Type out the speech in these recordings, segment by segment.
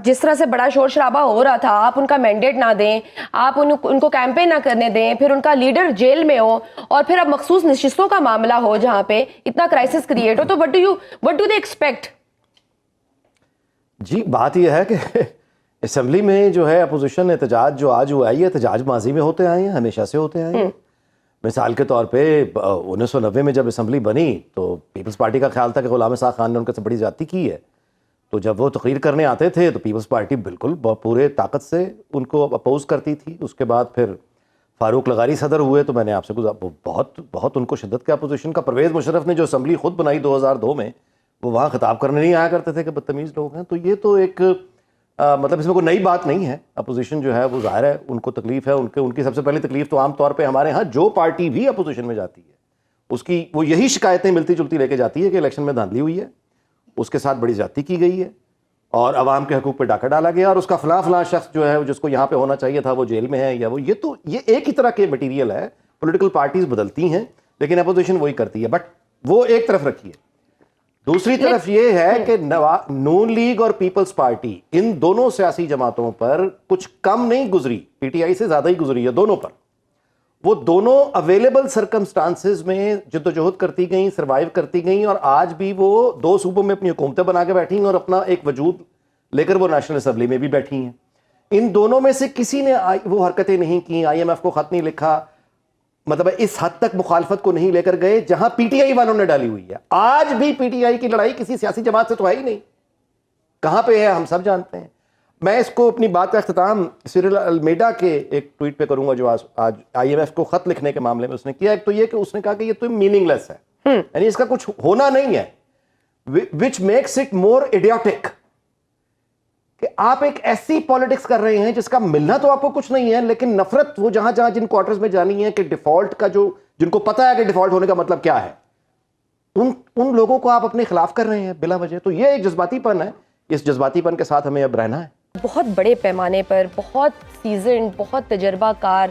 جس طرح سے بڑا شور شرابہ ہو رہا تھا, آپ ان کا مینڈیٹ نہ دیں, آپ ان کو کیمپین نہ کرنے دیں, پھر ان کا لیڈر جیل میں ہو, اور پھر اب مخصوص نشستوں کا معاملہ ہو جہاں پہ اتنا کرائسس کریٹ ہو, تو وٹ ڈو دے ایکسپیکٹ؟ جی بات یہ ہے کہ اسمبلی میں جو ہے اپوزیشن احتجاج جو آج ہوا ہے, یہ احتجاج ماضی میں ہوتے آئے ہیں, ہمیشہ سے ہوتے آئے ہیں. مثال کے طور پہ 1990 میں جب اسمبلی بنی تو پیپلز پارٹی کا خیال تھا کہ غلام اسحاق خان نے ان کے سے بڑی زیادتی کی ہے, تو جب وہ تقریر کرنے آتے تھے تو پیپلز پارٹی بالکل پورے طاقت سے ان کو اپوز کرتی تھی. اس کے بعد پھر فاروق لغاری صدر ہوئے تو میں نے آپ سے بہت ان کو شدت کے اپوزیشن کا. پرویز مشرف نے جو اسمبلی خود بنائی 2002 میں, وہ وہاں خطاب کرنے نہیں آیا کرتے تھے کہ بدتمیز لوگ ہیں. تو یہ تو ایک مطلب اس میں کوئی نئی بات نہیں ہے. اپوزیشن جو ہے وہ ظاہر ہے ان کو تکلیف ہے, ان کی سب سے پہلی تکلیف تو عام طور پہ ہمارے ہاں جو پارٹی بھی اپوزیشن میں جاتی ہے اس کی وہ یہی شکایتیں ملتی جلتی لے کے جاتی ہے کہ الیکشن میں دھاندلی ہوئی ہے, اس کے ساتھ بڑی زیادتی کی گئی ہے, اور عوام کے حقوق پہ ڈاکہ ڈالا گیا, اور اس کا فلاں شخص جو ہے جس کو یہاں پہ ہونا چاہیے تھا وہ جیل میں ہے, یا وہ یہ ایک ہی طرح کے مٹیریل ہے. پولیٹیکل پارٹیز بدلتی ہیں لیکن اپوزیشن وہی کرتی ہے. بٹ وہ ایک طرف رکھیے. دوسری طرف یہ ہے کہ نون لیگ اور پیپلز پارٹی ان دونوں سیاسی جماعتوں پر کچھ کم نہیں گزری, پی ٹی آئی سے زیادہ ہی گزری ہے دونوں پر. وہ دونوں اویلیبل سرکمسٹانسز میں جدوجہد کرتی گئیں, سروائیو کرتی گئیں, اور آج بھی وہ 2 صوبوں میں اپنی حکومتیں بنا کے بیٹھی ہیں اور اپنا ایک وجود لے کر وہ نیشنل اسمبلی میں بھی بیٹھی ہیں. ان دونوں میں سے کسی نے وہ حرکتیں نہیں کی, آئی ایم ایف کو خط نہیں لکھا, مطلب اس حد تک مخالفت کو نہیں لے کر گئے جہاں پی ٹی آئی والوں نے ڈالی ہوئی ہے. آج بھی پی ٹی آئی کی لڑائی کسی سیاسی جماعت سے تو ہے ہی نہیں, کہاں پہ ہے ہم سب جانتے ہیں. میں اس کو اپنی بات کا اختتام سیریل المیڈا کے ایک ٹویٹ پہ کروں گا جو آج آئی ایم ایف کو خط لکھنے کے معاملے میں اس نے کیا. ایک تو یہ کہ اس نے کہا کہ یہ تو میننگ لیس ہے, یعنی اس کا کچھ ہونا نہیں ہے, which makes it more idiotic, کہ آپ ایک ایسی پالیٹکس کر رہے ہیں جس کا ملنا تو آپ کو کچھ نہیں ہے, لیکن نفرت وہ جہاں جن کوارٹرز میں جانی ہے کہ ڈیفالٹ کا جن کو پتا ہے کہ ڈیفالٹ ہونے کا مطلب کیا ہے, ان لوگوں کو آپ اپنے خلاف کر رہے ہیں بلا وجہ. تو یہ ایک جذباتی پن ہے, اس جذباتی پن کے ساتھ ہمیں اب رہنا ہے. بہت بڑے پیمانے پر بہت سیزنڈ, بہت تجربہ کار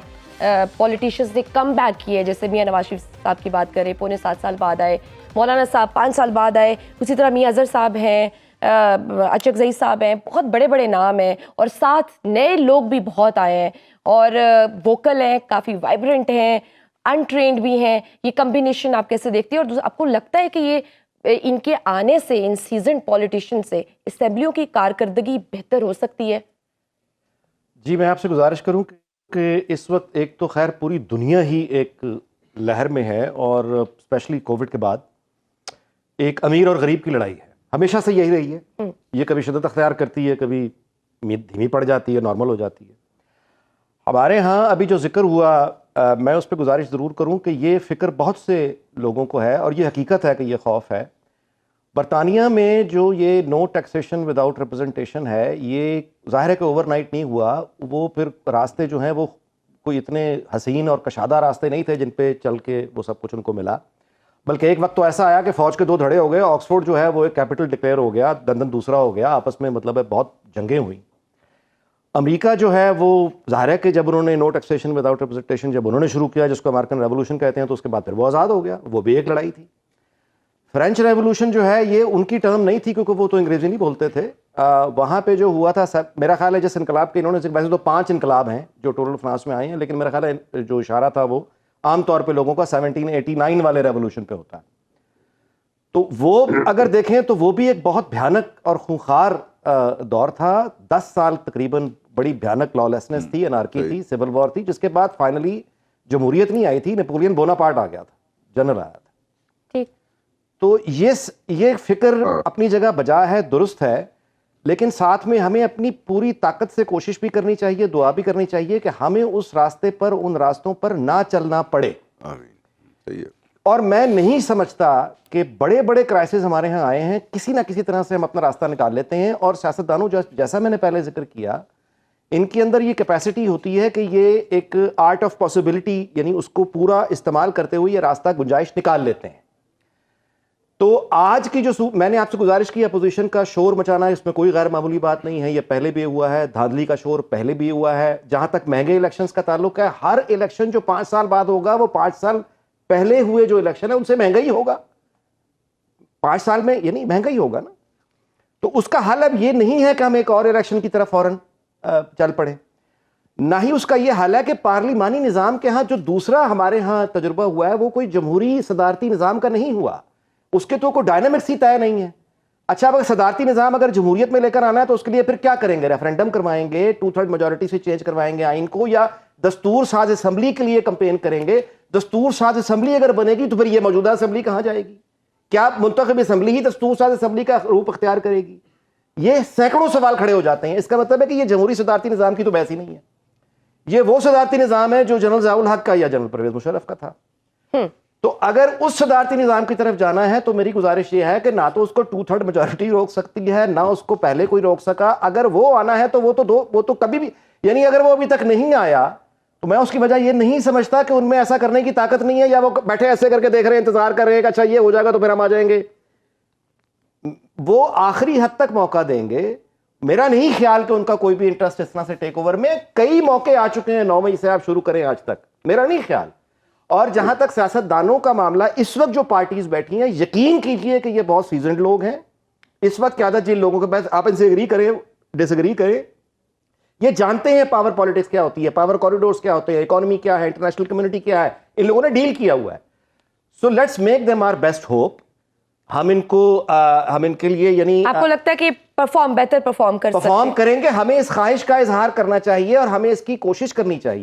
پولیٹیشینز نے کم بیک کیے, جیسے میاں نواز شریف صاحب کی بات کریں, 7.25 سال بعد آئے, مولانا صاحب 5 سال بعد آئے, اسی طرح میاں اظہر صاحب ہیں, اچکزئی صاحب ہیں, بہت بڑے بڑے نام ہیں, اور ساتھ نئے لوگ بھی بہت آئے ہیں اور ووکل ہیں, کافی وائبرنٹ ہیں, انٹرینڈ بھی ہیں. یہ کمبینیشن آپ کیسے دیکھتی ہیں, اور آپ کو لگتا ہے کہ یہ ان کے آنے سے, ان سیزنڈ پولیٹیشین سے اسمبلیوں کی کارکردگی بہتر ہو سکتی ہے؟ جی میں آپ سے گزارش کروں کہ اس وقت ایک تو خیر پوری دنیا ہی ایک لہر میں ہے, اور اسپیشلی کووڈ کے بعد ایک امیر اور غریب کی لڑائی ہے, ہمیشہ سے یہی رہی ہے. یہ کبھی شدت اختیار کرتی ہے, کبھی دھیمی پڑ جاتی ہے, نارمل ہو جاتی ہے. ہمارے ہاں ابھی جو ذکر ہوا, میں اس پہ گزارش ضرور کروں کہ یہ فکر بہت سے لوگوں کو ہے, اور یہ حقیقت ہے کہ یہ خوف ہے. برطانیہ میں جو یہ نو ٹیکسیشن وداؤٹ ریپرزنٹیشن ہے, یہ ظاہر ہے کہ اوور نائٹ نہیں ہوا. وہ پھر راستے جو ہیں وہ کوئی اتنے حسین اور کشادہ راستے نہیں تھے جن پہ چل کے وہ سب کچھ ان کو ملا, بلکہ ایک وقت تو ایسا آیا کہ فوج کے 2 دھڑے ہو گئے. آکسفورڈ جو ہے وہ ایک کیپٹل ڈکلیئر ہو گیا, لندن دوسرا ہو گیا, آپس میں مطلب ہے بہت جنگیں ہوئیں. امریکہ جو ہے وہ ظاہر ہے کہ جب انہوں نے نو ٹیکسیشن وداؤٹ ریپرزنٹیشن جب انہوں نے شروع کیا, جس کو امریکن ریولوشن کہتے ہیں, تو اس کے بعد پھر وہ آزاد ہو گیا. وہ بھی ایک لڑائی تھی. فرینچ ریولوشن جو ہے یہ ان کی ٹرم نہیں تھی کیونکہ وہ تو انگریزی نہیں بولتے تھے. وہاں پہ جو ہوا تھا, میرا خیال ہے جس انقلاب کے انہوں نے, ویسے تو 5 انقلاب ہیں جو ٹوٹل فرانس میں آئے ہیں, لیکن میرا خیال ہے جو اشارہ تھا وہ عام طور پہ لوگوں کا 1789 والے ریولوشن پہ ہوتا ہے. تو وہ اگر دیکھیں تو وہ بھی ایک بہت بھیانک اور خونخوار دور تھا. 10 سال تقریباً بڑی بھیانک لا لیسنس تھی, انارکی تھی, سول وار تھی, جس کے بعد فائنلی جمہوریت نہیں آئی تھی, نیپولین بوناپارٹ آ گیا تھا, جنرل آیا تھا. تو یہ فکر اپنی جگہ بجا ہے, درست ہے, لیکن ساتھ میں ہمیں اپنی پوری طاقت سے کوشش بھی کرنی چاہیے, دعا بھی کرنی چاہیے کہ ہمیں اس راستے پر, ان راستوں پر نہ چلنا پڑے. اور میں نہیں سمجھتا کہ بڑے بڑے کرائسس ہمارے ہاں آئے ہیں, کسی نہ کسی طرح سے ہم اپنا راستہ نکال لیتے ہیں. اور سیاستدانوں جیسا میں نے پہلے ذکر کیا, ان کے اندر یہ کیپیسٹی ہوتی ہے کہ یہ ایک آرٹ آف پاسبلٹی, یعنی اس کو پورا استعمال کرتے ہوئے یہ راستہ گنجائش نکال لیتے ہیں. تو آج کی جو میں نے آپ سے گزارش کی, اپوزیشن کا شور مچانا, اس میں کوئی غیر معمولی بات نہیں ہے, یہ پہلے بھی ہوا ہے. دھاندلی کا شور پہلے بھی ہوا ہے. جہاں تک مہنگے الیکشنز کا تعلق ہے, ہر الیکشن جو 5 سال بعد ہوگا وہ 5 سال پہلے ہوئے جو الیکشن ہے ان سے مہنگا ہی ہوگا. 5 سال میں یعنی مہنگا ہی ہوگا نا. تو اس کا حل اب یہ نہیں ہے کہ ہم ایک اور الیکشن کی طرف فوراً چل پڑیں، نہ ہی اس کا یہ حل ہے کہ پارلیمانی نظام کے ہاں جو دوسرا ہمارے ہاں تجربہ ہوا ہے وہ کوئی جمہوری صدارتی نظام کا نہیں ہوا، اس کے تو کوئی ڈائنامکس ہی طے نہیں ہے۔ اچھا، اگر صدارتی نظام اگر جمہوریت میں لے کر آنا ہے تو اس کے لیے پھر کیا کریں گے؟ ریفرینڈم کروائیں گے، 2/3 میجورٹی سے چینج کروائیں گے آئین کو، یا دستور ساز اسمبلی کے لیے کمپین کریں گے؟ دستور ساز اسمبلی اگر بنے گی تو پھر یہ موجودہ اسمبلی کہاں جائے گی؟ کیا منتخب اسمبلی ہی دستور ساز اسمبلی کا روپ اختیار کرے گی؟ یہ سینکڑوں سوال کھڑے ہو جاتے ہیں۔ اس کا مطلب ہے کہ یہ جمہوری صدارتی نظام کی تو بحث ہی نہیں ہے، یہ وہ صدارتی نظام ہے جو جنرل ضیاء الحق کا یا جنرل پرویز مشرف کا تھا۔ تو اگر اس صدارتی نظام کی طرف جانا ہے تو میری گزارش یہ ہے کہ نہ تو اس کو 2/3 میجورٹی روک سکتی ہے، نہ اس کو پہلے کوئی روک سکا۔ اگر وہ آنا ہے تو وہ تو کبھی بھی، یعنی اگر وہ ابھی تک نہیں آیا تو میں اس کی وجہ یہ نہیں سمجھتا کہ ان میں ایسا کرنے کی طاقت نہیں ہے، یا وہ بیٹھے ایسے کر کے دیکھ رہے ہیں، انتظار کر رہے ہیں کہ اچھا یہ ہو جائے گا تو پھر ہم آ جائیں گے۔ وہ آخری حد تک موقع دیں گے۔ میرا نہیں خیال کہ ان کا کوئی بھی انٹرسٹ اس طرح سے ٹیک اوور میں، کئی موقع آ چکے ہیں 9 مئی سے آپ شروع کریں آج تک، میرا نہیں خیال۔ اور جہاں تک سیاست دانوں کا معاملہ، اس وقت جو پارٹیز بیٹھی ہیں، یقین کیجئے کہ یہ بہت سیزنڈ لوگ ہیں۔ اس وقت قیادت جن لوگوں کے پاس، آپ ان سے ایگری کریں ڈس ایگری کریں، یہ جانتے ہیں پاور پالیٹکس کیا ہوتی ہے، پاور کوریڈورز کیا ہوتے ہیں، اکانومی کیا ہے، انٹرنیشنل کمیونٹی کیا ہے، ان لوگوں نے ڈیل کیا ہوا ہے۔ So let's make them our best hope. ہم ان کے لیے، یعنی آپ کو لگتا ہے کہ بہتر پرفارم کر سکتے ہیں؟ کریں گے، ہمیں اس خواہش کا اظہار کرنا چاہیے اور ہمیں اس کی کوشش کرنی چاہیے۔